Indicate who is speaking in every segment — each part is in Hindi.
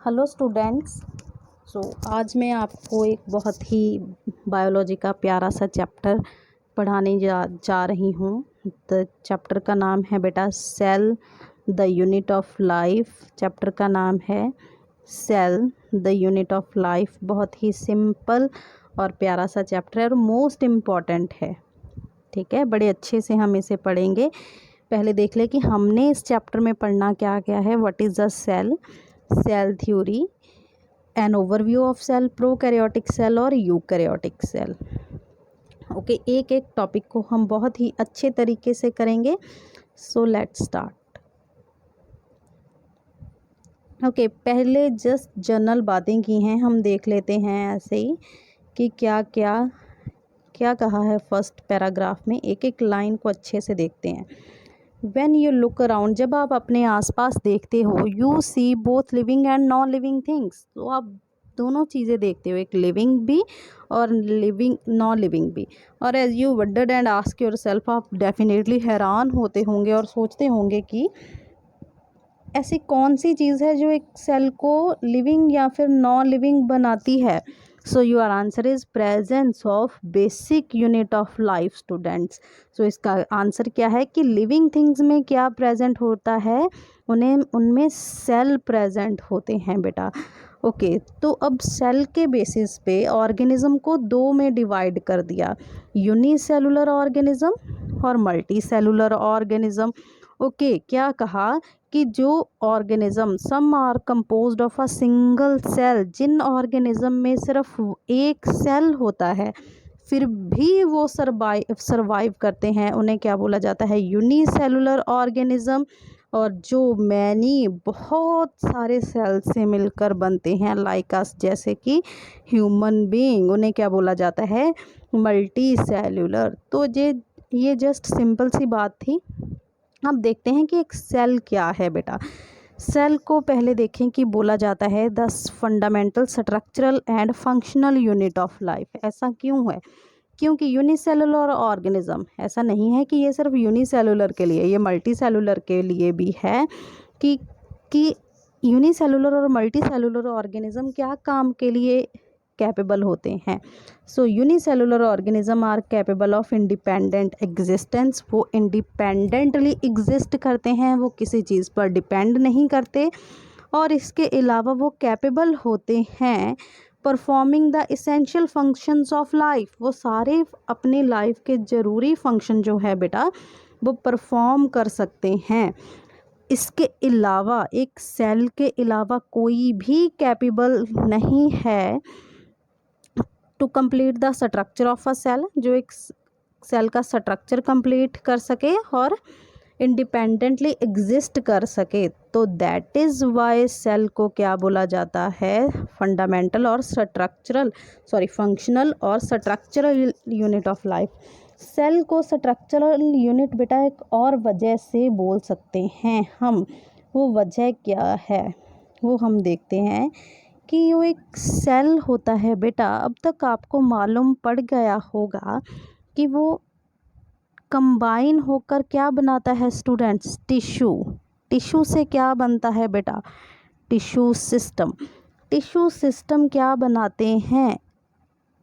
Speaker 1: Hello students. आज मैं आपको एक बहुत ही बायोलॉजी का प्यारा सा चैप्टर पढ़ाने जा रही हूँ। चैप्टर का नाम है बेटा cell the unit of life. Chapter का नाम है cell the unit of life. बहुत ही सिंपल और प्यारा सा चैप्टर है और मोस्ट इम्पॉर्टेंट है। ठीक है, बड़े अच्छे से हम इसे पढ़ेंगे। पहले देख ले कि हमने इस चैप्टर में पढ़ना क्या क्या है। What is the cell, cell theory, an overview of cell, prokaryotic cell और यूकैरियोटिक सेल। ओके, एक एक टॉपिक को हम बहुत ही अच्छे तरीके से करेंगे। सो लेट्स स्टार्ट। ओके, पहले जस्ट जनरल बातें की हैं, हम देख लेते हैं ऐसे ही कि क्या क्या क्या कहा है फर्स्ट पैराग्राफ में। एक एक लाइन को अच्छे से देखते हैं। When you look around, जब आप अपने आसपास देखते हो, you see both living and non living things। तो आप दोनों चीज़ें देखते हो, एक लिविंग भी और लिविंग नॉन लिविंग भी। और as you wondered and ask yourself, आप डेफिनेटली हैरान होते होंगे और सोचते होंगे कि ऐसी कौन सी चीज़ है जो एक सेल को लिविंग या फिर नॉन लिविंग बनाती है। So your answer is presence of basic unit of life students. So इसका आंसर क्या है कि लिविंग थिंग्स में क्या प्रेजेंट होता है, उनमें सेल प्रेजेंट होते हैं बेटा। ओके, तो अब सेल के बेसिस पे ऑर्गेनिज्म को दो में डिवाइड कर दिया, यूनिसेलुलर ऑर्गेनिज्म और मल्टी सेलुलर ऑर्गेनिज्म। ओके, क्या कहा कि जो organism some are composed of a single cell, जिन ऑर्गेनिज्म में सिर्फ एक सेल होता है फिर भी वो सर्वाइव करते हैं, उन्हें क्या बोला जाता है, यूनिसेलुलर ऑर्गेनिज्म। और जो मैनी बहुत सारे सेल से मिलकर बनते हैं लाइक अस, जैसे कि ह्यूमन बीइंग, उन्हें क्या बोला जाता है, मल्टी सेलुलर। तो ये जस्ट सिंपल सी बात थी। अब देखते हैं कि एक सेल क्या है बेटा। सेल को पहले देखें कि बोला जाता है the fundamental structural and functional unit of life. ऐसा क्यों है? क्योंकि यूनिसेलुलर ऑर्गेनिज्म, ऐसा नहीं है कि ये सिर्फ यूनिसेलुलर के लिए, ये मल्टी सेलुलर के लिए भी है कि यूनिसेलुलर और मल्टी सेलुलर ऑर्गेनिज्म क्या काम के लिए कैपेबल होते हैं। So unicellular organism are capable of independent existence. वो इंडिपेंडेंटली एग्जिस्ट करते हैं, वो किसी चीज़ पर डिपेंड नहीं करते। और इसके अलावा वो कैपेबल होते हैं performing the essential functions of life. वो सारे अपने लाइफ के ज़रूरी फंक्शन जो है बेटा वो परफॉर्म कर सकते हैं। इसके अलावा एक सेल के अलावा कोई भी कैपेबल नहीं है to complete the structure of a cell, जो एक सेल का स्ट्रक्चर कंप्लीट कर सके और इंडिपेंडेंटली एग्जिस्ट कर सके। तो दैट इज़ वाई सेल को क्या बोला जाता है, फंडामेंटल और फंक्शनल और structural unit of life. Cell को स्ट्रक्चरल यूनिट बेटा एक और वजह से बोल सकते हैं हम। वो वजह क्या है वो हम देखते हैं कि वो एक सेल होता है बेटा। अब तक आपको मालूम पड़ गया होगा कि वो कंबाइन होकर क्या बनाता है स्टूडेंट्स, टिश्यू। टिश्यू से क्या बनता है बेटा, टिश्यू सिस्टम। टिश्यू सिस्टम क्या बनाते हैं,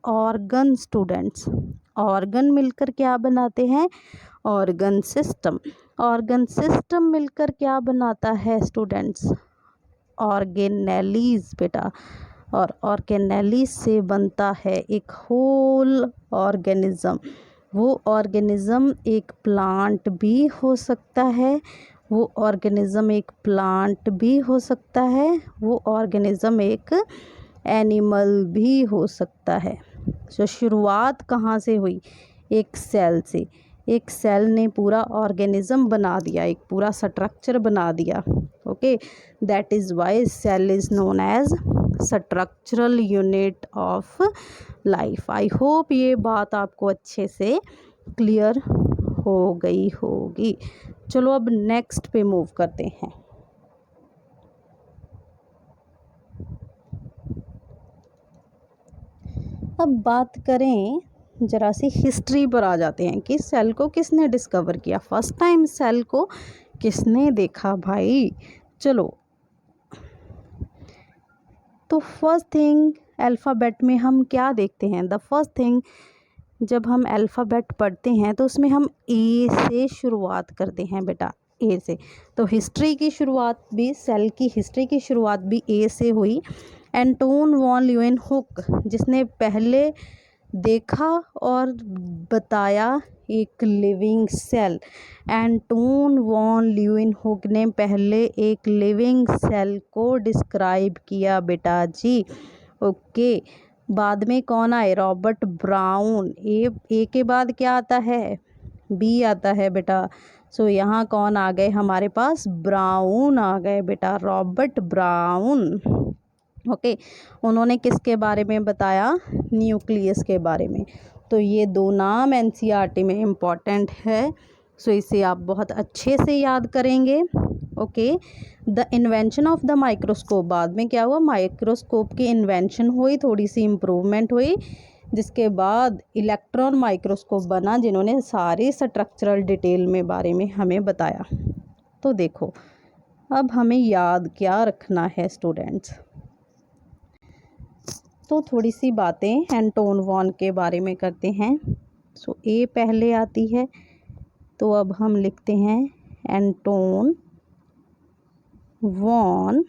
Speaker 1: ऑर्गन स्टूडेंट्स। ऑर्गन मिलकर क्या बनाते हैं, ऑर्गन सिस्टम। ऑर्गन सिस्टम मिलकर क्या बनाता है स्टूडेंट्स, ऑर्गेनेलीज बेटा। और ऑर्गेनेलीज से बनता है एक होल ऑर्गेनिज्म। वो ऑर्गेनिज्म एक प्लांट भी हो सकता है, वो ऑर्गेनिज्म एक प्लांट भी हो सकता है, वो ऑर्गेनिज्म एक एनिमल भी हो सकता है। तो शुरुआत कहाँ से हुई, एक सेल से। एक सेल ने पूरा ऑर्गेनिज्म बना दिया, एक पूरा स्ट्रक्चर बना दिया। Okay, that is why cell is known as structural unit of life. I hope ये बात आपको अच्छे से क्लियर हो गई होगी। चलो अब नेक्स्ट पे मूव करते हैं। अब बात करें जरा सी हिस्ट्री पर आ जाते हैं कि सेल को किसने डिस्कवर किया, फर्स्ट टाइम सेल को किसने देखा भाई। चलो, तो फर्स्ट थिंग अल्फ़ाबेट में हम क्या देखते हैं, द फर्स्ट थिंग जब हम अल्फ़ाबेट पढ़ते हैं तो उसमें हम ए से शुरुआत करते हैं बेटा, ए से। तो हिस्ट्री की शुरुआत भी, सेल की हिस्ट्री की शुरुआत भी ए से हुई। एंटोन वॉन ल्यूएनहुक जिसने पहले देखा और बताया एक लिविंग सेल, एंटोन वॉन ल्यूएनहुक ने पहले एक लिविंग सेल को डिस्क्राइब किया बेटा जी। ओके, बाद में कौन आए, रॉबर्ट ब्राउन। ए के बाद क्या आता है, बी आता है बेटा। सो यहाँ कौन आ गए हमारे पास, ब्राउन आ गए बेटा, रॉबर्ट ब्राउन। ओके, उन्होंने किसके बारे में बताया, न्यूक्लियस के बारे में। तो ये दो नाम एनसीईआरटी में इम्पॉर्टेंट है, सो इसे आप बहुत अच्छे से याद करेंगे। Okay, the invention of the microscope, बाद में क्या हुआ, माइक्रोस्कोप की इन्वेंशन हुई, थोड़ी सी इम्प्रूवमेंट हुई, जिसके बाद इलेक्ट्रॉन माइक्रोस्कोप बना, जिन्होंने सारी स्ट्रक्चरल डिटेल में बारे में हमें बताया। तो देखो अब हमें याद क्या रखना है स्टूडेंट्स, तो थोड़ी सी बातें एंटोन वॉन के बारे में करते हैं। सो ए पहले आती है, तो अब हम लिखते हैं एंटोन वॉन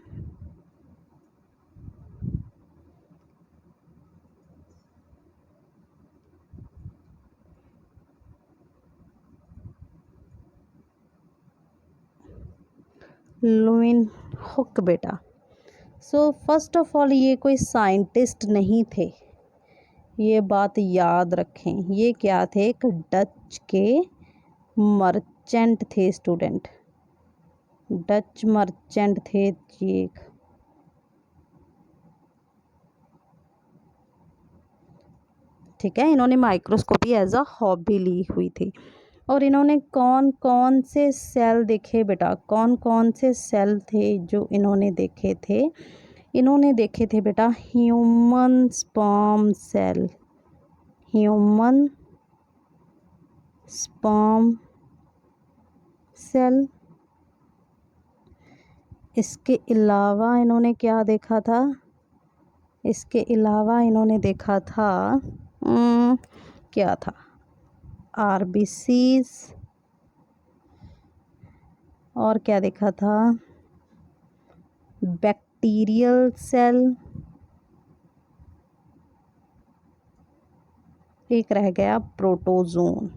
Speaker 1: ल्यूएनहुक बेटा। सो फर्स्ट ऑफ ऑल ये कोई साइंटिस्ट नहीं थे, ये बात याद रखें। ये क्या थे, एक डच के मर्चेंट थे स्टूडेंट, डच मर्चेंट थे ये। ठीक है, इन्होंने माइक्रोस्कोपी एज अ हॉबी ली हुई थी। और इन्होंने कौन कौन से सेल देखे बेटा, कौन कौन से सेल थे जो इन्होंने देखे थे, इन्होंने देखे थे बेटा human sperm cell, human sperm cell. इसके अलावा इन्होंने क्या देखा था, इसके अलावा इन्होंने देखा था क्या था, आरबीसीज, और क्या देखा था, बैक्टीरियल सेल, एक रह गया प्रोटोजोन।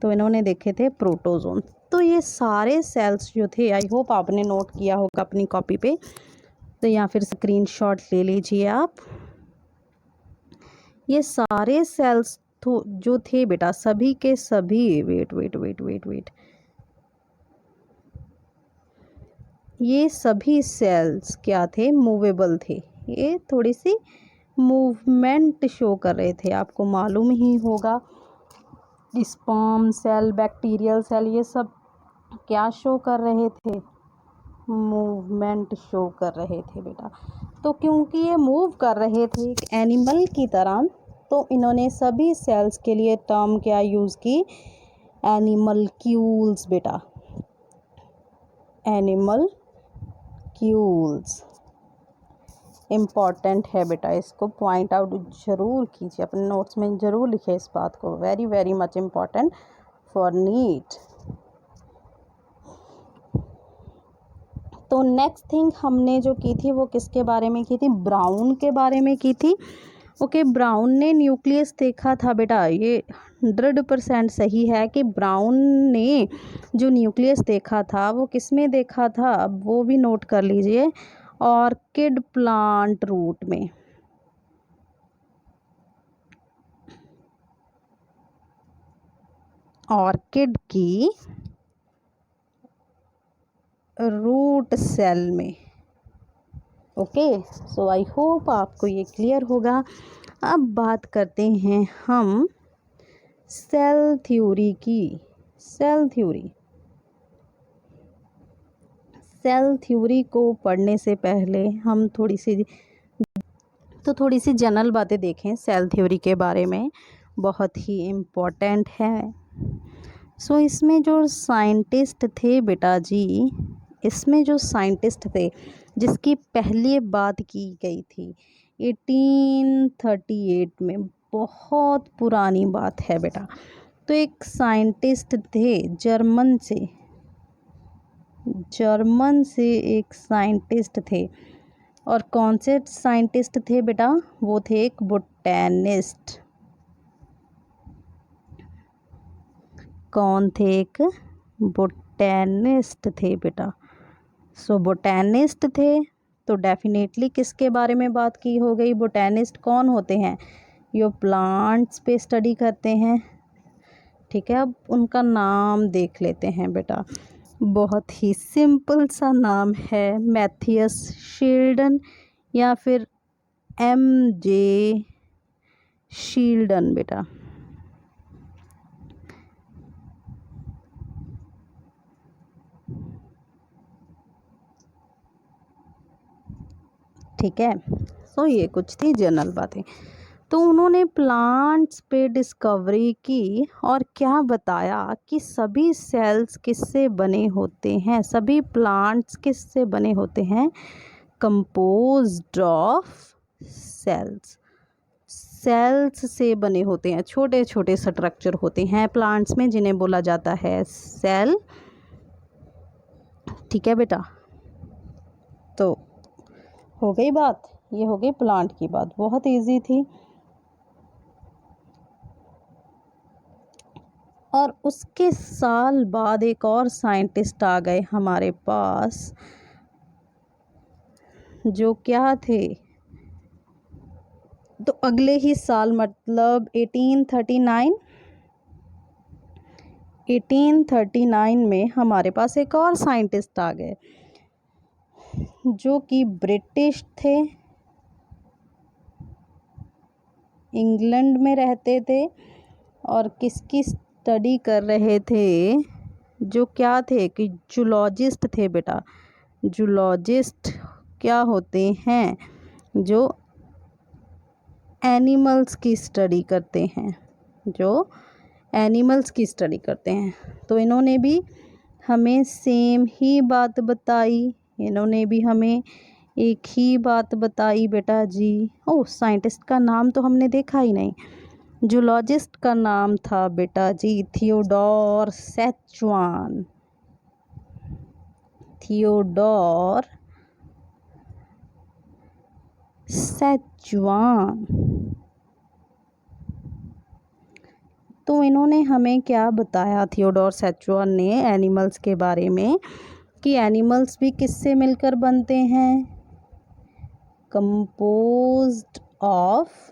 Speaker 1: तो इन्होंने देखे थे प्रोटोजोन। तो ये सारे सेल्स जो थे, आई होप आपने नोट किया होगा अपनी कॉपी पे, तो या फिर स्क्रीनशॉट ले लीजिए आप। ये सारे सेल्स तो जो थे बेटा, सभी के सभी, wait wait wait wait wait, ये सभी सेल्स क्या थे, मूवेबल थे। ये थोड़ी सी मूवमेंट शो कर रहे थे, आपको मालूम ही होगा। स्पर्म सेल, बैक्टीरियल सेल, ये सब क्या शो कर रहे थे, मूवमेंट शो कर रहे थे बेटा। तो क्योंकि ये मूव कर रहे थे एक एनिमल की तरह, तो इन्होंने सभी सेल्स के लिए टर्म क्या यूज़ की, एनिमलक्यूल्स बेटा, एनिमलक्यूल्स। इम्पॉर्टेंट है बेटा, इसको पॉइंट आउट ज़रूर कीजिए, अपने नोट्स में ज़रूर लिखिए इस बात को, very very much important for NEET. तो नेक्स्ट थिंग हमने जो की थी वो किसके बारे में की थी, ब्राउन के बारे में की थी। ओके, ब्राउन ने न्यूक्लियस देखा था बेटा, ये 100% सही है कि ब्राउन ने जो न्यूक्लियस देखा था वो किस में देखा था, अब वो भी नोट कर लीजिए, ऑर्किड प्लांट रूट में। ऑर्किड की रूट सेल में। ओके, सो आई होप आपको ये क्लियर होगा। अब बात करते हैं हम सेल थ्योरी की। सेल थ्योरी को पढ़ने से पहले हम थोड़ी सी जनरल बातें देखें सेल थ्योरी के बारे में, बहुत ही इम्पोर्टेंट है। सो इसमें जो साइंटिस्ट थे बेटा जी, इसमें जो साइंटिस्ट थे जिसकी पहली बात की गई थी 1838 में, बहुत पुरानी बात है बेटा। तो एक साइंटिस्ट थे जर्मन से एक साइंटिस्ट थे। और कौन से साइंटिस्ट थे बेटा? वो थे एक बोटैनिस्ट। कौन थे? एक बोटैनिस्ट थे बेटा। सो बोटैनिस्ट थे तो डेफिनेटली किसके बारे में बात की हो गई? बोटैनिस्ट कौन होते हैं? जो प्लांट्स पे स्टडी करते हैं। ठीक है, अब उनका नाम देख लेते हैं बेटा। बहुत ही सिंपल सा नाम है, मैथियस शील्डन या फिर MJ शील्डन बेटा। ठीक है, सो ये कुछ थी जनरल बातें। तो उन्होंने प्लांट्स पे डिस्कवरी की और क्या बताया कि सभी सेल्स किससे बने होते हैं, सभी प्लांट्स किससे बने होते हैं? Composed of sales. सेल्स से बने होते हैं, छोटे छोटे स्ट्रक्चर होते हैं प्लांट्स में जिन्हें बोला जाता है सेल। ठीक है बेटा, तो हो गई बात, ये हो गई प्लांट की बात, बहुत इजी थी। और उसके साल बाद एक और साइंटिस्ट आ गए हमारे पास, जो क्या थे? तो अगले ही साल मतलब 1839 में हमारे पास एक और साइंटिस्ट आ गए जो कि ब्रिटिश थे, इंग्लैंड में रहते थे और किसकी स्टडी कर रहे थे? जो क्या थे कि जूलॉजिस्ट थे बेटा। जूलॉजिस्ट क्या होते हैं? जो एनिमल्स की स्टडी करते हैं, तो इन्होंने भी हमें सेम ही बात बताई, इन्होंने भी हमें एक ही बात बताई बेटा जी। ओह, साइंटिस्ट का नाम तो हमने देखा ही नहीं। जूलॉजिस्ट का नाम था बेटा जी थियोडोर सैचुआन। तो इन्होंने हमें क्या बताया? थियोडोर सैचुआन ने एनिमल्स के बारे में कि एनिमल्स भी किससे मिलकर बनते हैं? Composed of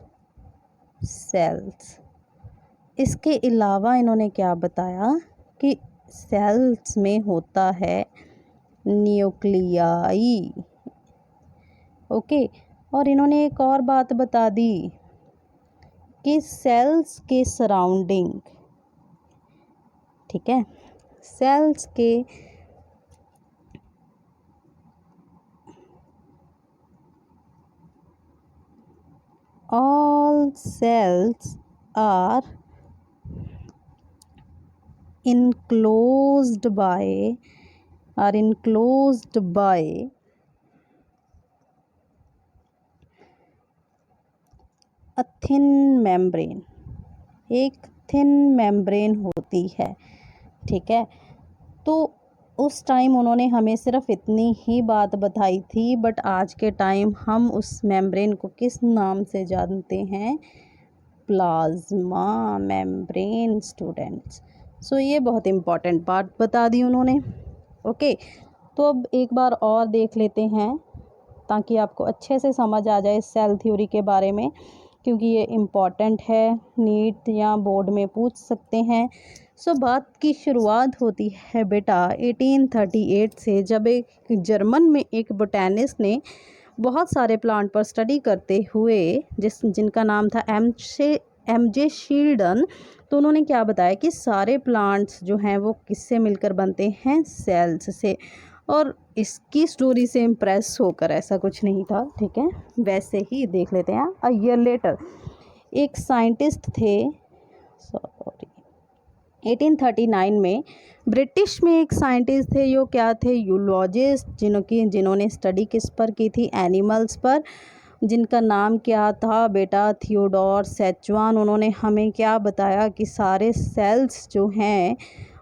Speaker 1: cells. इसके अलावा इन्होंने क्या बताया कि सेल्स में होता है न्यूक्लियाई। ओके, और इन्होंने एक और बात बता दी कि सेल्स के सराउंडिंग, ठीक है, सेल्स के all cells are enclosed by a thin membrane। एक थिन मेम्ब्रेन होती है। ठीक है, तो उस टाइम उन्होंने हमें सिर्फ इतनी ही बात बताई थी, बट आज के टाइम हम उस मेम्ब्रेन को किस नाम से जानते हैं? Plasma membrane students. सो ये बहुत इम्पॉर्टेंट बात बता दी उन्होंने। ओके, तो अब एक बार और देख लेते हैं ताकि आपको अच्छे से समझ आ जाए सेल थ्योरी के बारे में, क्योंकि ये इम्पॉर्टेंट है, नीट या बोर्ड में पूछ सकते हैं। सो बात की शुरुआत होती है बेटा 1838 से, जब एक जर्मन में एक बोटैनिस्ट ने बहुत सारे प्लांट पर स्टडी करते हुए जिनका नाम था MJ शील्डन, तो उन्होंने क्या बताया कि सारे प्लांट्स जो हैं वो किससे मिलकर बनते हैं? सेल्स से। और इसकी स्टोरी से इम्प्रेस होकर ऐसा कुछ नहीं था, ठीक है, वैसे ही देख लेते हैं। अ ईयर लेटर एक साइंटिस्ट थे, सॉरी, 1839 में ब्रिटिश में एक साइंटिस्ट थे, जो क्या थे, यूलॉजिस्ट, जिन्होंने स्टडी किस पर की थी, एनिमल्स पर, जिनका नाम क्या था बेटा, थियोडोर सेचुआन। उन्होंने हमें क्या बताया कि सारे सेल्स जो हैं,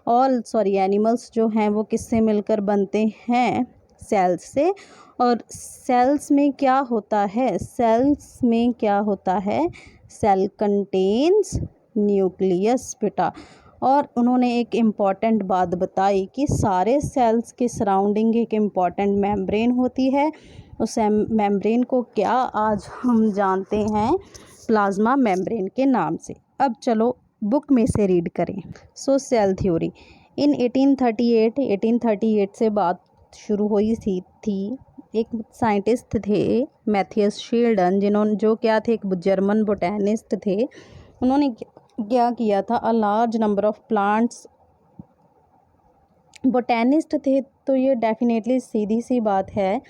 Speaker 1: एनिमल्स जो हैं वो किससे मिलकर बनते हैं, सेल्स से। और सेल्स में क्या होता है, सेल्स में क्या होता है, सेल कंटेन्स न्यूक्लियस बेटा। और उन्होंने एक इम्पॉर्टेंट बात बताई कि सारे सेल्स के सराउंडिंग एक इम्पॉर्टेंट मेम्ब्रेन होती है। उस मेम्ब्रेन को क्या आज हम जानते हैं, प्लाज्मा मेम्ब्रेन के नाम से। अब चलो बुक में से रीड करें। सो सेल थ्योरी इन 1838 से बात शुरू हुई थी। एक साइंटिस्ट थे मैथियस शील्डन, जो क्या थे, एक जर्मन बोटेनिस्ट थे। उन्होंने क्या किया था, a large number of plants, botanist थे तो ये डेफिनेटली सीधी सी बात है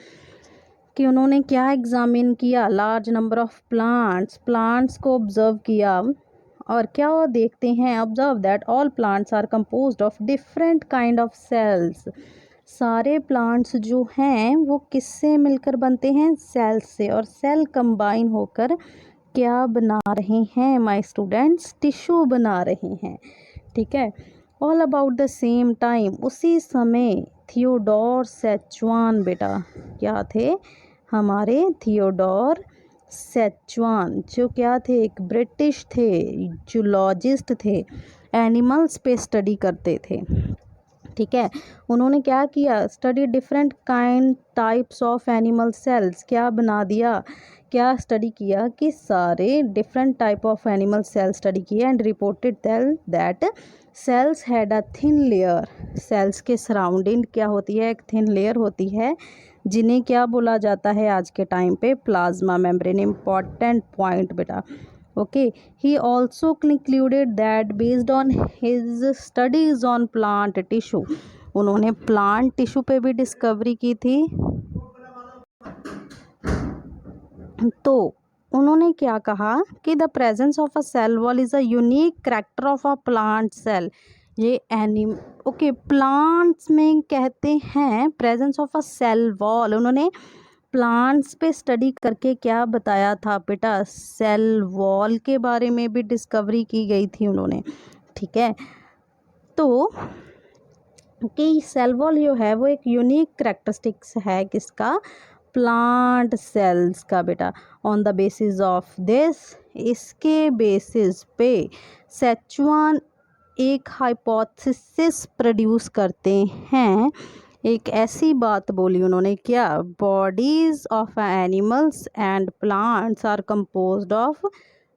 Speaker 1: कि उन्होंने क्या एग्जामिन किया, लार्ज नंबर ऑफ प्लांट्स को ऑब्जर्व किया। और क्या वो देखते हैं, observe that all plants are composed of different kind of cells. सारे प्लांट्स जो हैं वो किससे मिलकर बनते हैं, सेल्स से। और सेल कंबाइन होकर क्या बना रहे हैं माय स्टूडेंट्स, टिश्यू बना रहे हैं। ठीक है, all about the same time, उसी समय थियोडोर सेचुआन बेटा क्या थे, हमारे थियोडोर सेचुआन, जो क्या थे, एक ब्रिटिश थे, जूलॉजिस्ट थे, एनिमल्स पे स्टडी करते थे। ठीक है, उन्होंने क्या किया, study different kind types of animal cells, क्या बना दिया, क्या स्टडी किया कि सारे different type of animal cell study किया and reported that cells had a thin layer. Cells के सराउंडिंग क्या होती है, एक थिन लेयर होती है, जिन्हें क्या बोला जाता है आज के टाइम पे, प्लाज्मा मेम्ब्रेन। इंपॉर्टेंट पॉइंट बेटा। Okay, he also concluded that based on his studies on plant tissue, उन्होंने प्लांट टिश्यू पे भी डिस्कवरी की थी। तो उन्होंने क्या कहा कि the presence of a cell wall is a unique character of a plant cell. ये प्लांट्स में कहते हैं presence of a cell wall. उन्होंने प्लांट्स पे स्टडी करके क्या बताया था बेटा, सेल वॉल के बारे में भी डिस्कवरी की गई थी उन्होंने। ठीक है, तो कि सेल वॉल जो है वो एक यूनिक करैक्टरिस्टिक्स है किसका, प्लांट सेल्स का बेटा। On the basis of this, इसके बेसिस पे सेचुआन एक हाइपोथेसिस प्रोड्यूस करते हैं। एक ऐसी बात बोली उन्होंने, क्या, bodies of animals and plants are composed of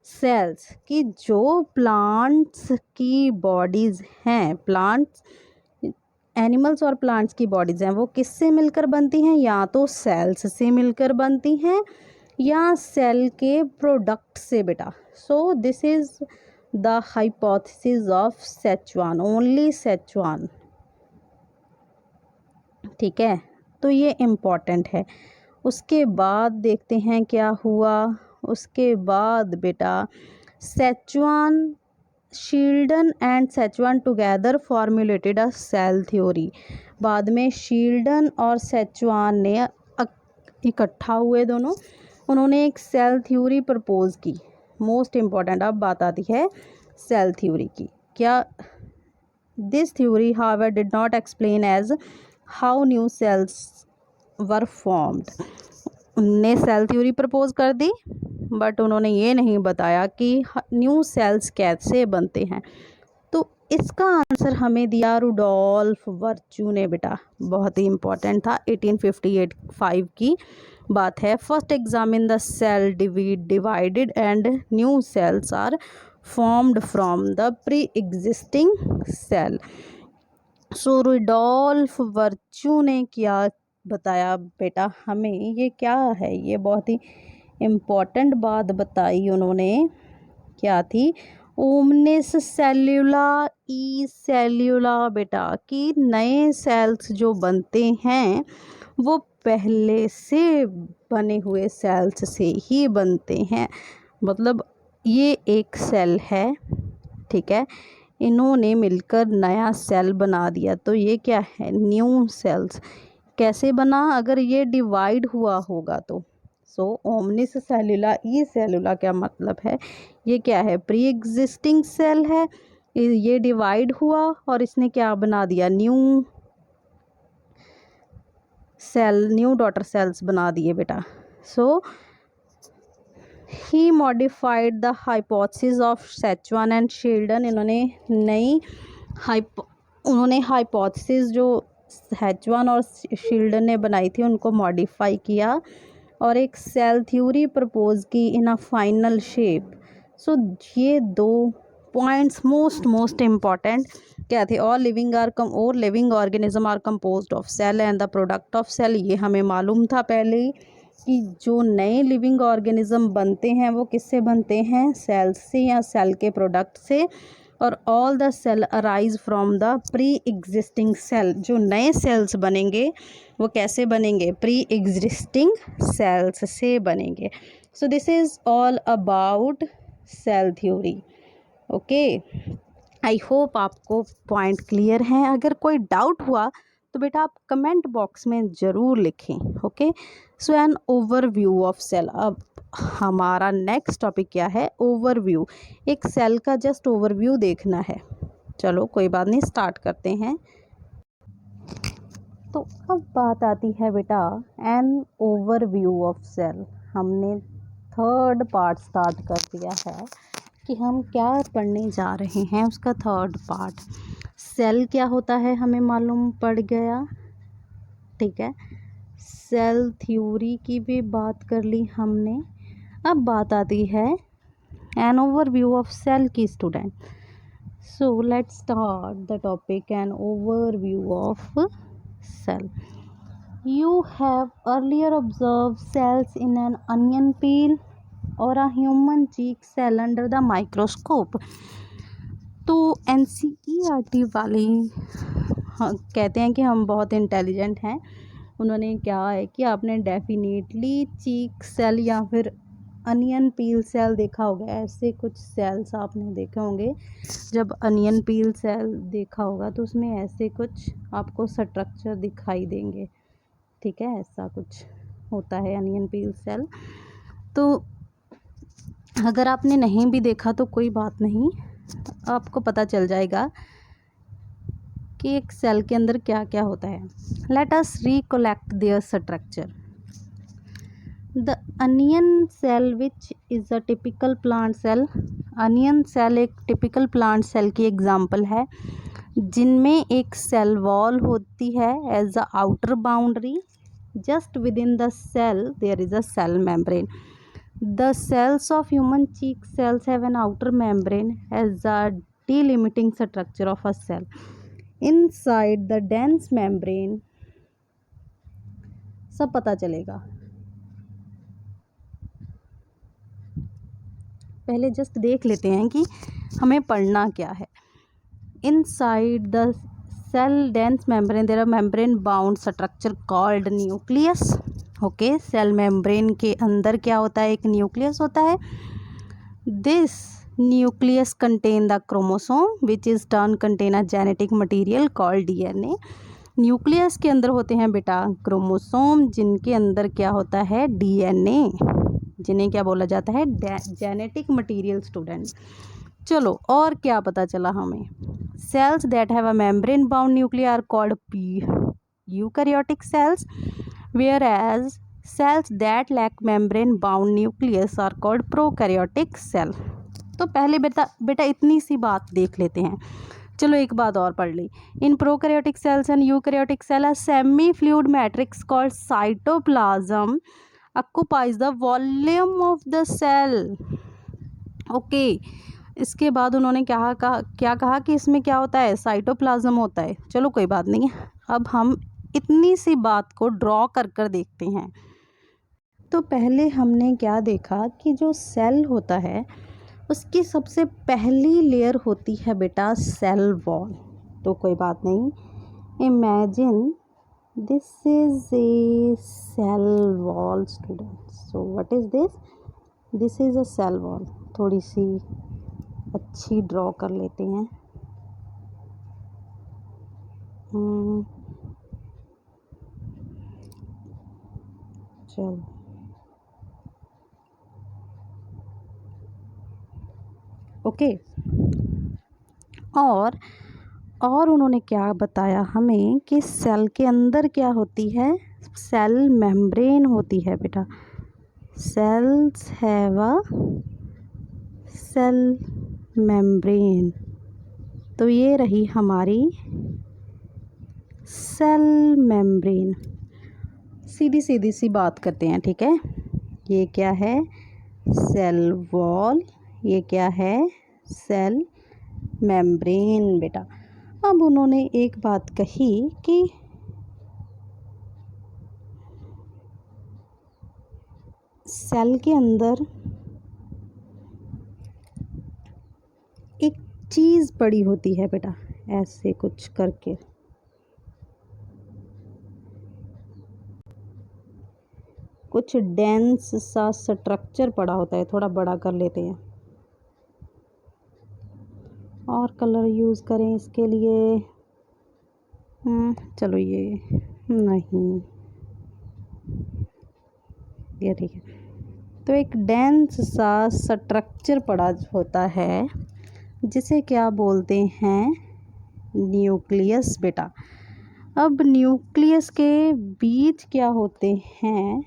Speaker 1: cells, कि जो प्लांट्स की बॉडीज़ हैं, प्लांट्स, एनिमल्स और प्लांट्स की बॉडीज़ हैं, वो किससे मिलकर बनती हैं, या तो सेल्स से मिलकर बनती हैं या सेल के प्रोडक्ट से बेटा। सो this is the hypothesis of Szechuan, only Szechuan. ठीक है, तो ये इम्पॉर्टेंट है। उसके बाद देखते हैं क्या हुआ। उसके बाद बेटा Schwann, Schleiden and Schwann together formulated a cell theory. बाद में शील्डन और सेचुआन ने इकट्ठा हुए दोनों, उन्होंने एक सेल थ्योरी प्रपोज की। मोस्ट इम्पॉर्टेंट अब बात आती है सेल थ्योरी की। क्या, this theory however did not explain as how new cells were formed. उनने सेल थ्योरी प्रपोज कर दी, बट उन्होंने ये नहीं बताया कि न्यू सेल्स कैसे बनते हैं। तो इसका आंसर हमें दिया रुडोल्फ वर्च्यू ने बेटा, बहुत ही इम्पोर्टेंट था। 1858 की बात है। First examine the cell divided and new cells are formed from the pre existing cell. So Rudolf Virchow ने क्या बताया बेटा हमें, ये क्या है, ये बहुत ही इम्पॉर्टेंट बात बताई उन्होंने। क्या थी, ओमनिस सेल्यूला ई सेल्यूला बेटा, कि नए सेल्स जो बनते हैं वो पहले से बने हुए सेल्स से ही बनते हैं। मतलब ये एक सेल है, ठीक है, इन्होंने मिलकर नया सेल बना दिया। तो ये क्या है, न्यू सेल्स। कैसे बना, अगर ये डिवाइड हुआ होगा तो। सो ओमनिस सेलुला ई सेलुला क्या मतलब है, ये क्या है, प्री एग्जिस्टिंग सेल है, ये डिवाइड हुआ और इसने क्या बना दिया, new cell, new daughter cells बना दिए बेटा। So he modified the hypothesis of Schwann and Schleiden. उन्होंने हाइपोथेसिस जो सेचुआन और शील्डन ने बनाई थी उनको मॉडिफाई किया और एक सेल थ्योरी प्रपोज की इन अ फाइनल शेप। सो ये दो पॉइंट्स मोस्ट इम्पॉर्टेंट क्या थे, all living organism are composed of cell and the product of cell. ये हमें मालूम था पहले ही कि जो नए लिविंग ऑर्गेनिज्म बनते हैं वो किससे बनते हैं, सेल से या सेल के प्रोडक्ट से। और all the cell arise from the pre existing cell. जो नए सेल्स बनेंगे वो कैसे बनेंगे, प्री एग्जिस्टिंग सेल्स से बनेंगे। So this is all about cell theory. Okay, I hope आपको पॉइंट क्लियर हैं। अगर कोई डाउट हुआ तो बेटा आप कमेंट बॉक्स में ज़रूर लिखें। Okay, so an overview of cell. अब हमारा नेक्स्ट टॉपिक क्या है, ओवरव्यू। एक सेल का जस्ट ओवरव्यू देखना है। चलो कोई बात नहीं, स्टार्ट करते हैं। तो अब बात आती है बेटा एन ओवरव्यू ऑफ सेल। हमने थर्ड पार्ट स्टार्ट कर दिया है कि हम क्या पढ़ने जा रहे हैं, उसका थर्ड पार्ट। सेल क्या होता है हमें मालूम पड़ गया, ठीक है। सेल थ्योरी की भी बात कर ली हमने। अब बात आती है एन ओवरव्यू ऑफ सेल की student. So let's start the topic an overview of cell. You have earlier observed cells in an onion peel or a human cheek cell under the microscope. तो NCERT वाले कहते हैं कि हम बहुत इंटेलिजेंट हैं। उन्होंने क्या है कि आपने डेफिनेटली चीक सेल या फिर अनियन पील सेल देखा होगा। ऐसे कुछ सेल्स आपने देखे होंगे। जब अनियन पील सेल देखा होगा तो उसमें ऐसे कुछ आपको स्ट्रक्चर दिखाई देंगे, ठीक है। ऐसा कुछ होता है अनियन पील सेल। तो अगर आपने नहीं भी देखा तो कोई बात नहीं, आपको पता चल जाएगा कि एक सेल के अंदर क्या क्या होता है। Let us recollect their structure. The onion cell which is a typical plant cell. Onion cell एक टिपिकल प्लांट सेल की एग्जाम्पल है जिनमें एक सेल वॉल होती है as a outer boundary. Just within the cell there is a cell membrane. The cells of human cheek cells have an outer membrane as a delimiting structure of a cell. Inside the dense membrane, सब पता चलेगा। पहले जस्ट देख लेते हैं कि हमें पढ़ना क्या है। Inside the cell dense membrane there are membrane bound structure called nucleus. Okay, cell membrane के अंदर क्या होता है, एक न्यूक्लियस होता है। This nucleus contain the chromosome which is turn contain a genetic material called DNA. Nucleus के अंदर होते हैं बेटा क्रोमोसोम जिनके अंदर क्या होता है, DNA, जिन्हें क्या बोला जाता है, जेनेटिक मटीरियल स्टूडेंट। चलो और क्या पता चला हमें, cells that have a membrane bound nucleus are called eukaryotic cells, whereas cells that lack membrane bound nucleus are called prokaryotic cell. तो पहले बेटा इतनी सी बात देख लेते हैं। चलो एक बात और पढ़ ली। In prokaryotic cells and eukaryotic cell a semi fluid matrix called cytoplasm occupies the volume of the cell. Okay, इसके बाद उन्होंने क्या कहा कि इसमें क्या होता है, साइटोप्लाज्म होता है। चलो कोई बात नहीं, अब हम इतनी सी बात को ड्रॉ कर देखते हैं। तो पहले हमने क्या देखा कि जो सेल होता है उसकी सबसे पहली लेयर होती है बेटा सेल वॉल। तो कोई बात नहीं, imagine this is a cell wall student. So what is this is a cell wall. थोड़ी सी अच्छी ड्रॉ कर लेते हैं। चलो ओके। और उन्होंने क्या बताया हमें कि सेल के अंदर क्या होती है, सेल मेम्ब्रेन होती है बेटा। Cells have a cell membrane. तो ये रही हमारी सेल मेम्ब्रेन। सीधी सीधी सी बात करते हैं, ठीक है। ये क्या है, सेल वॉल। ये क्या है, सेल मेम्ब्रेन बेटा। अब उन्होंने एक बात कही कि सेल के अंदर एक चीज़ पड़ी होती है बेटा, ऐसे कुछ करके। कुछ डेंस सा स्ट्रक्चर पड़ा होता है, थोड़ा बड़ा कर लेते हैं और कलर यूज़ करें इसके लिए। चलो ये नहीं, ये ठीक है। तो एक डेंस सा स्ट्रक्चर पड़ा होता है जिसे क्या बोलते हैं, न्यूक्लियस बेटा। अब न्यूक्लियस के बीच क्या होते हैं,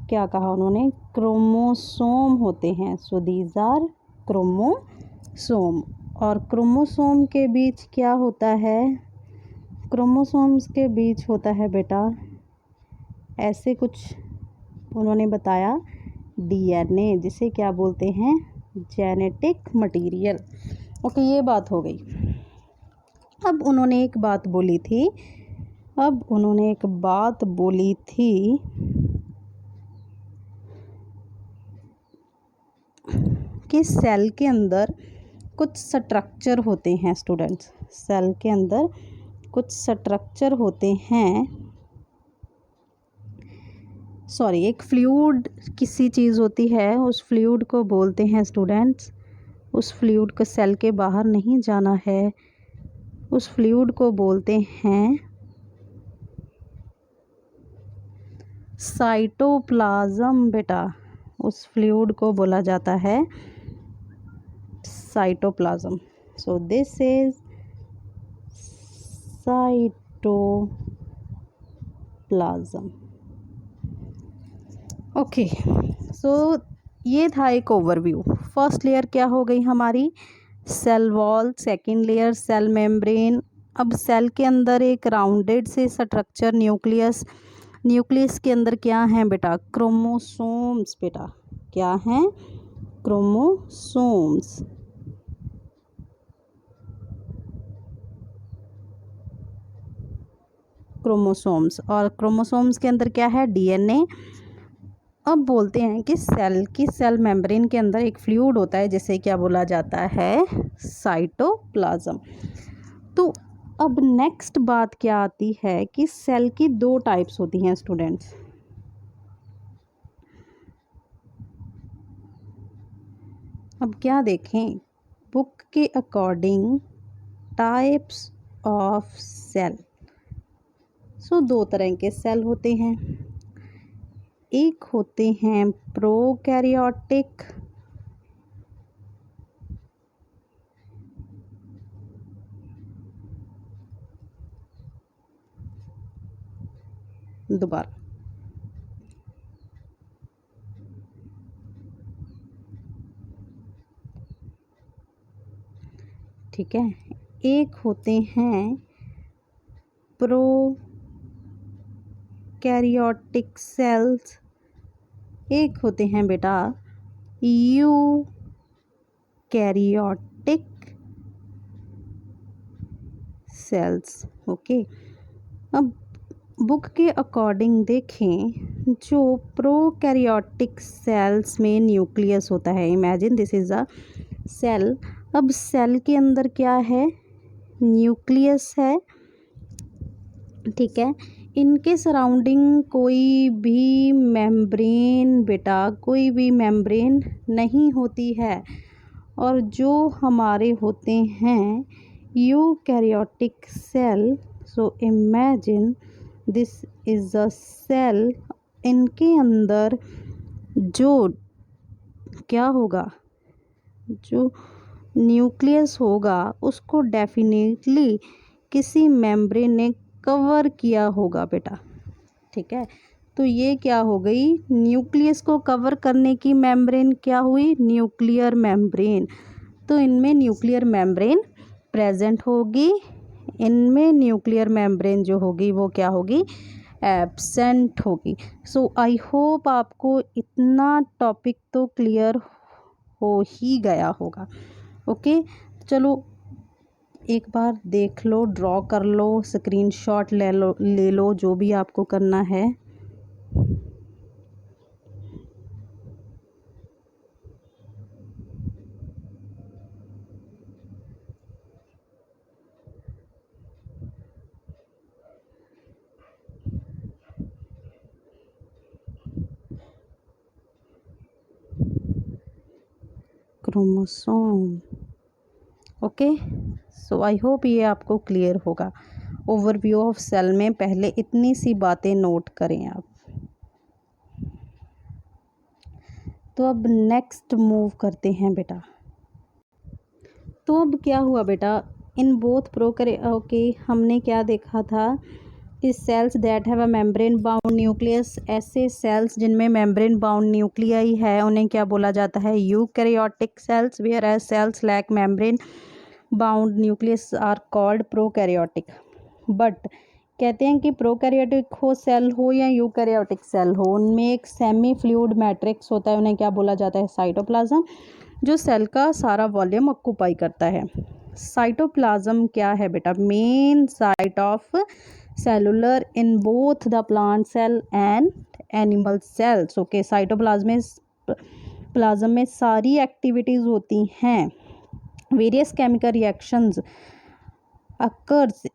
Speaker 1: क्या कहा उन्होंने, क्रोमोसोम होते हैं। So these are chromosome. और क्रोमोसोम के बीच क्या होता है, क्रोमोसोम्स के बीच होता है बेटा ऐसे कुछ उन्होंने बताया, डीएनए, जिसे क्या बोलते हैं, जेनेटिक मटेरियल। ओके, ये बात हो गई। अब उन्होंने एक बात बोली थी कि सेल के अंदर कुछ स्ट्रक्चर होते हैं स्टूडेंट्स। सेल के अंदर कुछ स्ट्रक्चर होते हैं, सॉरी, एक फ्लूइड किसी चीज़ होती है, उस फ्लूइड को बोलते हैं स्टूडेंट्स, उस फ्लूइड को सेल के बाहर नहीं जाना है, उस फ्लूइड को बोलते हैं साइटोप्लाज्म बेटा। उस फ्लूइड को बोला जाता है cytoplasm. So this is cytoplasm. Okay, so ये था एक ओवरव्यू। फर्स्ट लेयर क्या हो गई हमारी, cell wall. Second layer cell membrane. अब सेल के अंदर एक राउंडेड से स्ट्रक्चर न्यूक्लियस। न्यूक्लियस के अंदर क्या है बेटा, क्रोमोसोम्स बेटा। क्या हैं, क्रोमोसोम्स। क्रोमोसोम्स, और क्रोमोसोम्स के अंदर क्या है, डीएनए। अब बोलते हैं कि सेल मेम्ब्रेन के अंदर एक फ्लूइड होता है जिसे क्या बोला जाता है, साइटोप्लाज्म। तो अब नेक्स्ट बात क्या आती है कि सेल की दो टाइप्स होती हैं स्टूडेंट्स। अब क्या देखें, बुक के अकॉर्डिंग टाइप्स ऑफ सेल। सो दो तरह के सेल होते हैं। एक होते हैं प्रोकैरियोटिक, दोबारा, ठीक है। एक होते हैं प्रोकैरियोटिक सेल्स, एक होते हैं बेटा यूकैरियोटिक सेल्स। ओके, अब बुक के अकॉर्डिंग देखें, जो प्रोकैरियोटिक सेल्स में न्यूक्लियस होता है, imagine this is a cell. अब सेल के अंदर क्या है, न्यूक्लियस है, ठीक है। इनके सराउंडिंग कोई भी मेम्ब्रेन बेटा, कोई भी मेम्ब्रेन नहीं होती है। और जो हमारे होते हैं eukaryotic cell, so imagine this is a cell, इनके अंदर जो क्या होगा, जो न्यूक्लियस होगा उसको डेफिनेटली किसी मेम्ब्रेन ने कवर किया होगा बेटा, ठीक है। तो ये क्या हो गई, न्यूक्लियस को कवर करने की मेम्ब्रेन क्या हुई, न्यूक्लियर मेम्ब्रेन। तो इनमें न्यूक्लियर मेम्ब्रेन प्रेजेंट होगी, इनमें न्यूक्लियर मेम्ब्रेन जो होगी वो क्या होगी, एब्सेंट होगी। सो आई होप आपको इतना टॉपिक तो क्लियर हो ही गया होगा। ओके, चलो एक बार देख लो, ड्रॉ कर लो, स्क्रीनशॉट ले लो जो भी आपको करना है। Chromosome, okay. सो आई होप ये आपको क्लियर होगा। ओवरव्यू ऑफ सेल में पहले इतनी सी बातें नोट करें आप। तो अब नेक्स्ट मूव करते हैं बेटा। तो अब क्या हुआ बेटा, इन बोथ ओके, हमने क्या देखा था, इस cells that have a membrane bound nucleus, ऐसे सेल्स जिनमें मेम्ब्रेन बाउंड न्यूक्लियाई है उन्हें क्या बोला जाता है, eukaryotic cells, whereas cells lack membrane bound nucleus are called prokaryotic. But कहते हैं कि प्रोकैरियोटिक हो सेल हो या यूकैरियोटिक सेल हो, उनमें एक सेमी फ्लूइड मैट्रिक्स होता है, उन्हें क्या बोला जाता है, साइटोप्लाज्म, जो सेल का सारा वॉल्यूम ऑक्यूपाई करता है। साइटोप्लाज्म क्या है बेटा, main site of cellular in both the plant cell and animal cells. Okay, cytoplasm में सारी एक्टिविटीज़ होती हैं, various chemical reactions occurs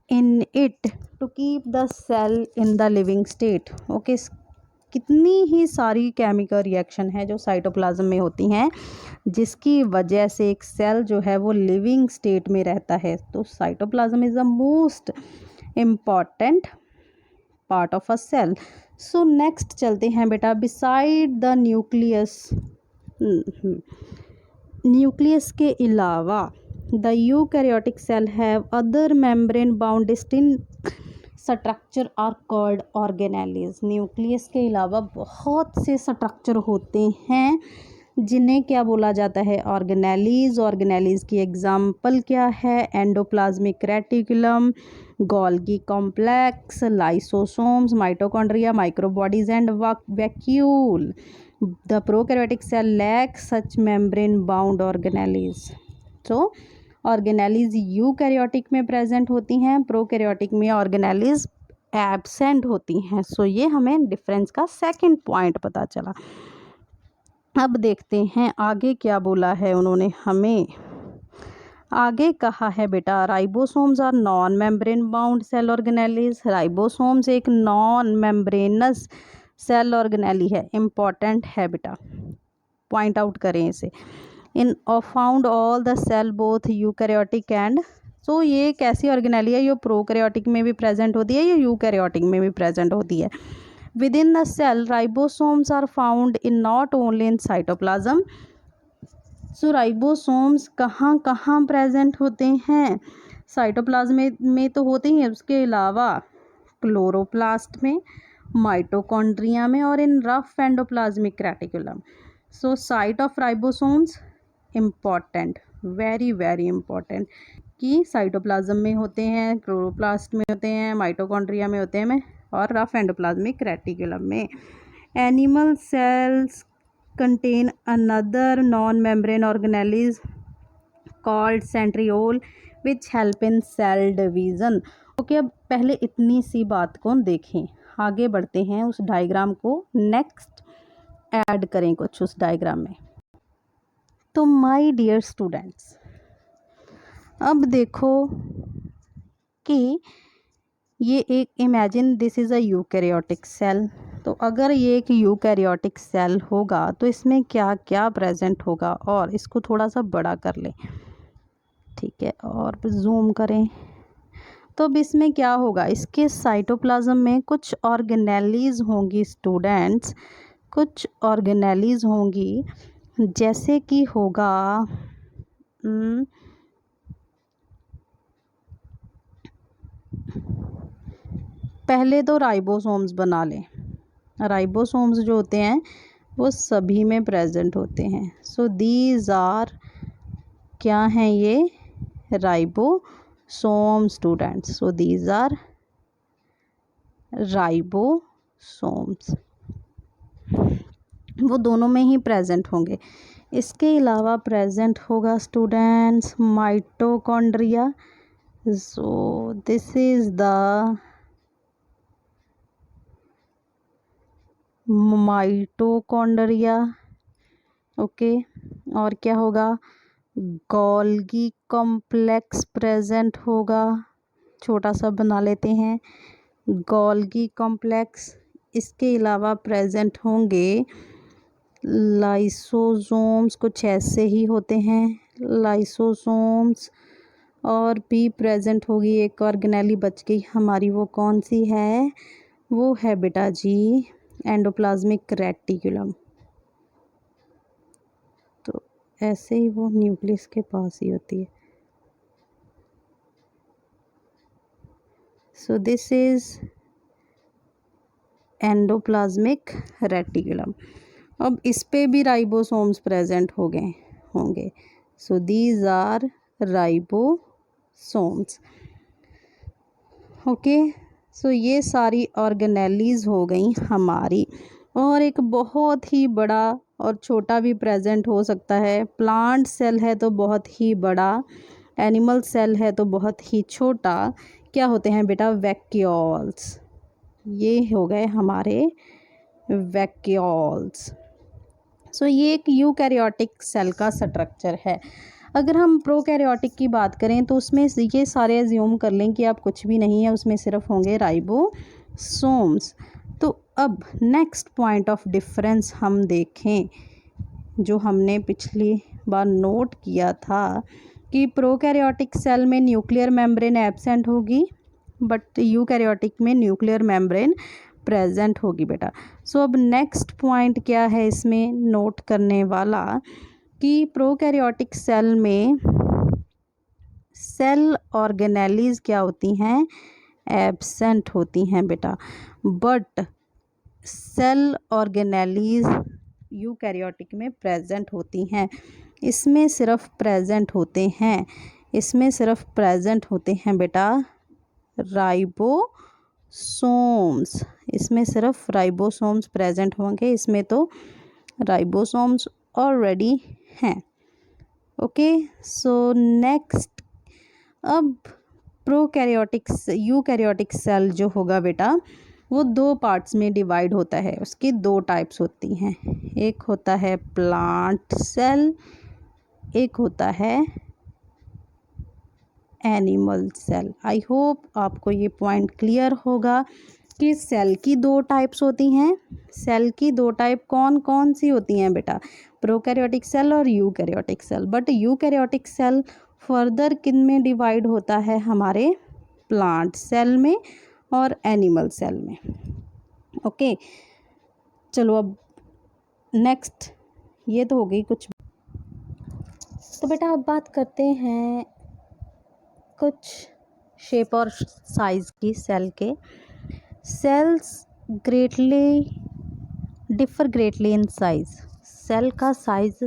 Speaker 1: in it to keep the cell in the living state। Okay, कितनी ही सारी केमिकल रिएक्शन है जो साइटोप्लाज्म में होती हैं जिसकी वजह से एक सेल जो है वो लिविंग स्टेट में रहता है। तो cytoplasm is the most important part of a cell. So next चलते हैं बेटा, बिसाइड द न्यूक्लियस, न्यूक्लियस के अलावा the eukaryotic cell have other membrane bound distinct structure are called organelles. Nucleus के अलावा बहुत से स्ट्रक्चर होते हैं जिन्हें क्या बोला जाता है, ऑर्गेनेलीज। ऑर्गेनेलीज की एग्जाम्पल क्या है, endoplasmic reticulum, Golgi complex, lysosomes, mitochondria, microbodies and vacuole. The prokaryotic cell lack such membrane bound organelles. तो ऑर्गेनेलीज यूकैरियोटिक में प्रेजेंट होती हैं, प्रोकैरियोटिक में ऑर्गेनेलीज एब्सेंट होती हैं। सो ये हमें डिफरेंस का सेकंड पॉइंट पता चला। अब देखते हैं आगे क्या बोला है उन्होंने हमें। आगे कहा है बेटा, ribosomes are non membrane bound cell organelles. Ribosomes एक नॉन मेम्ब्रेनस सेल ऑर्गेनेली है, इम्पॉर्टेंट है बेटा, पॉइंट आउट करें इसे। In found all the cell both eukaryotic and, so ये एक ऐसी ऑर्गेनेली है जो प्रोकैरियोटिक में भी प्रेजेंट होती है या यूकैरियोटिक में भी प्रेजेंट होती है। Within the cell ribosomes are found in not only in cytoplasm. So ribosomes कहाँ कहाँ प्रेजेंट होते हैं, साइटोप्लाज्म में तो होते ही हैं, उसके अलावा क्लोरोप्लास्ट में, माइटोकॉन्ड्रिया में और in rough endoplasmic reticulum. So site of ribosomes important, very very important, कि साइटोप्लाज्म में होते हैं, क्लोरोप्लास्ट में होते हैं, माइटोकॉन्ड्रिया में होते हैं और रफ एंडोप्लाज्मिक रेटिकुलम में। Animal cells contain another non membrane organelles called centriole which help in cell division. Okay, अब पहले इतनी सी बात को देखें, आगे बढ़ते हैं, उस डायग्राम को नेक्स्ट ऐड करें कुछ उस डायग्राम में। तो माय डियर स्टूडेंट्स, अब देखो कि ये एक imagine this is a eukaryotic cell. तो अगर ये एक यूकैरियोटिक सेल होगा तो इसमें क्या क्या प्रेजेंट होगा, और इसको थोड़ा सा बड़ा कर लें। ठीक है, और जूम करें तो अब इसमें क्या होगा, इसके साइटोप्लाज्म में कुछ ऑर्गेनेलीज होंगी स्टूडेंट्स, कुछ ऑर्गेनेलीज होंगी, जैसे कि होगा पहले तो राइबोसोम्स बना लें। राइबोसोम्स जो होते हैं वो सभी में प्रेजेंट होते हैं। सो दीज आर, क्या हैं ये, ribosome students. So these are ribosomes, वो दोनों में ही प्रेजेंट होंगे। इसके अलावा प्रेजेंट होगा students mitochondria. So this is the mitochondria. Okay, और क्या होगा, गोल्गी कॉम्प्लेक्स प्रेजेंट होगा, छोटा सा बना लेते हैं गोल्गी कॉम्प्लेक्स। इसके अलावा प्रेजेंट होंगे लाइसोसोम्स, कुछ ऐसे ही होते हैं लाइसोसोम्स। और भी प्रेजेंट होगी एक ऑर्गेनेली बच गई हमारी, वो कौन सी है, वो है बेटा जी एंडोप्लाज्मिक रेटिकुलम। तो ऐसे ही वो न्यूक्लियस के पास ही होती है। So this is endoplasmic reticulum. अब इस पे भी राइबोसोम्स प्रेजेंट हो गए होंगे। So these are ribosomes. Okay, so ये सारी ऑर्गेनेलीज हो गई हमारी। और एक बहुत ही बड़ा और छोटा भी प्रेजेंट हो सकता है। प्लांट सेल है तो बहुत ही बड़ा, एनिमल सेल है तो बहुत ही छोटा। क्या होते हैं बेटा, वैक्यूल्स। ये हो गए हमारे वैक्यूल्स। सो ये एक यूकैरियोटिक सेल का स्ट्रक्चर है। अगर हम प्रोकैरियोटिक की बात करें तो उसमें ये सारे एज्यूम कर लें कि आप कुछ भी नहीं है, उसमें सिर्फ होंगे राइबोसोम्स। तो अब नेक्स्ट पॉइंट ऑफ डिफरेंस हम देखें, जो हमने पिछली बार नोट किया था कि प्रोकैरियोटिक सेल में न्यूक्लियर मेम्ब्रेन एब्सेंट होगी, बट यूकैरियोटिक में न्यूक्लियर मेम्ब्रेन प्रेजेंट होगी बेटा। सो अब नेक्स्ट पॉइंट क्या है इसमें नोट करने वाला, कि प्रोकैरियोटिक सेल में सेल ऑर्गेनेलीज क्या होती हैं, एब्सेंट होती हैं बेटा। बट सेल ऑर्गेनेलीज यूकैरियोटिक में प्रेजेंट होती हैं। इसमें सिर्फ प्रेजेंट होते हैं, इसमें सिर्फ प्रेजेंट होते हैं बेटा राइबोसोम्स। इसमें सिर्फ राइबोसोम्स प्रेजेंट होंगे, इसमें तो राइबोसोम्स ऑलरेडी हैं। ओके, सो नेक्स्ट, अब प्रोकैरियोटिक यूकैरियोटिक सेल जो होगा बेटा वो दो पार्ट्स में डिवाइड होता है। उसकी दो टाइप्स होती हैं, एक होता है प्लांट सेल, एक होता है एनिमल सेल। आई होप आपको ये पॉइंट क्लियर होगा कि सेल की दो टाइप्स होती हैं। सेल की दो टाइप कौन कौन सी होती हैं बेटा, प्रोकैरियोटिक सेल और eukaryotic cell. But eukaryotic cell further किन में डिवाइड होता है, हमारे प्लांट सेल में और एनिमल सेल में। ओके, चलो अब नेक्स्ट, ये तो हो गई कुछ। तो बेटा अब बात करते हैं कुछ शेप और साइज़ की सेल के। Cells differ greatly in size. Cell का साइज़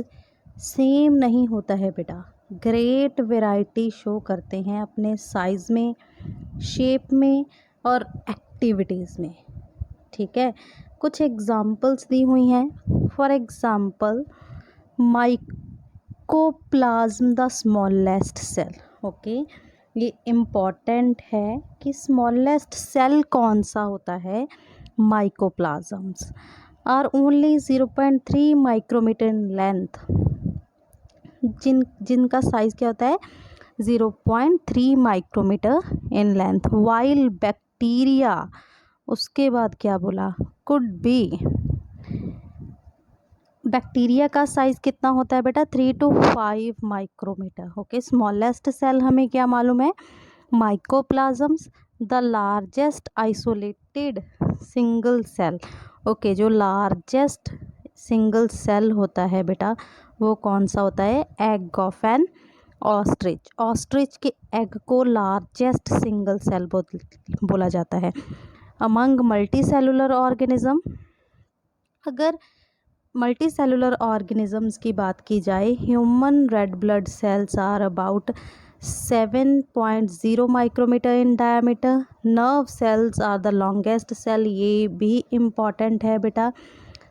Speaker 1: सेम नहीं होता है बेटा, ग्रेट वैरायटी शो करते हैं अपने साइज़ में, शेप में और एक्टिविटीज़ में। ठीक है, कुछ एग्जांपल्स दी हुई हैं। For example mycoplasm the smallest cell. Okay, ये इम्पॉर्टेंट है कि स्मॉलेस्ट सेल कौन सा होता है, mycoplasms are only 0.3 micrometer in length. जिनका साइज़ क्या होता है, 0.3 micrometer in length. While bacteria, उसके बाद क्या बोला, कुड बी बैक्टीरिया का साइज़ कितना होता है बेटा, 3 to 5 micrometer. Okay, smallest cell हमें क्या मालूम है, mycoplasms. The largest isolated single cell. Okay, जो लार्जेस्ट सिंगल सेल होता है बेटा वो कौन सा होता है, egg of an ostrich. Ostrich के एग को लार्जेस्ट सिंगल सेल बोला जाता है। अमंग मल्टी सेलुलर ऑर्गेनिज्म, अगर मल्टी सेलुलर ऑर्गेनिजम्स की बात की जाए, human red blood cells are about 7.0 micrometer in diameter. Nerve cells are the longest cell, ये भी इम्पॉर्टेंट है बेटा।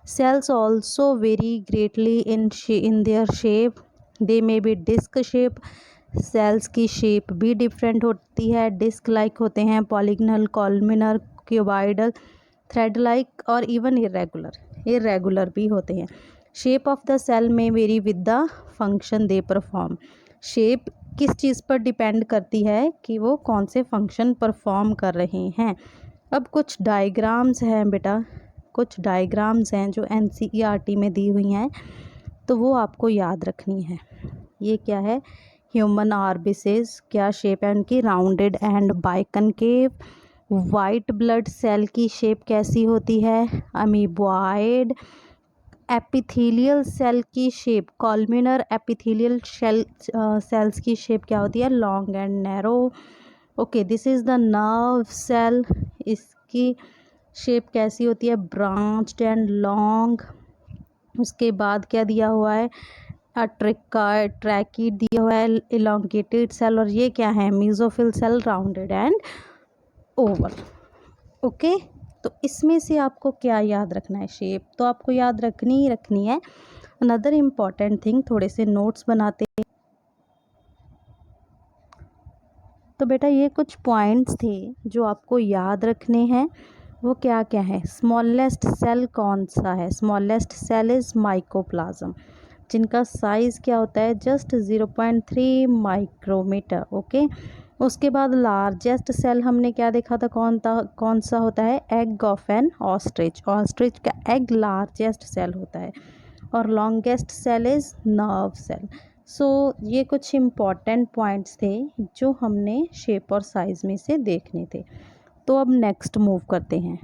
Speaker 1: Cells also very greatly in their shape, they may be disc shape. Sales की शेप भी डिफरेंट होती है, डिस्क लाइक होते हैं, polygonal, columnar, cuboidal, thread like और इवन इरेगुलर भी होते हैं। शेप ऑफ द सेल में very with the function they perform. Shape किस चीज़ पर डिपेंड करती है कि वो कौन से फंक्शन परफॉर्म कर रहे हैं। अब कुछ डायग्राम्स हैं बेटा, कुछ डायग्राम्स हैं जो NCERT में दी हुई हैं, तो वो आपको याद रखनी है। ये क्या है, ह्यूमन आर्बिसेस, क्या शेप है उनकी, rounded and biconcave. White blood cell की शेप कैसी होती है, अमीबॉइड। एपिथेलियल सेल की शेप, कॉलमिनर एपिथेलियल सेल्स की शेप क्या होती है, long and narrow. Okay, this is the nerve cell, इसकी शेप कैसी होती है, ब्रांच्ड एंड लॉन्ग। उसके बाद क्या दिया हुआ है, ट्रैकी दिया हुआ है, इलोंगेटेड सेल, और ये क्या है, mesophyll cell, rounded and oval. Okay, तो इसमें से आपको क्या याद रखना है, शेप तो आपको याद रखनी ही रखनी है। अनदर इम्पॉर्टेंट थिंग, थोड़े से नोट्स बनाते हैं। तो बेटा ये कुछ पॉइंट्स थे जो आपको याद रखने हैं, वो क्या क्या है। स्मॉलेस्ट सेल कौन सा है, स्मॉलेस्ट सेल इज़ माइकोप्लाज्म, जिनका साइज़ क्या होता है, जस्ट 0.3 माइक्रोमीटर। ओके, उसके बाद लार्जेस्ट सेल हमने क्या देखा था, कौन सा होता है, egg of an ostrich. Ostrich का एग लार्जेस्ट सेल होता है। और longest cell is nerve cell. So ये कुछ इम्पॉर्टेंट पॉइंट्स थे जो हमने शेप और साइज़ में से देखने थे। तो अब नेक्स्ट मूव करते हैं।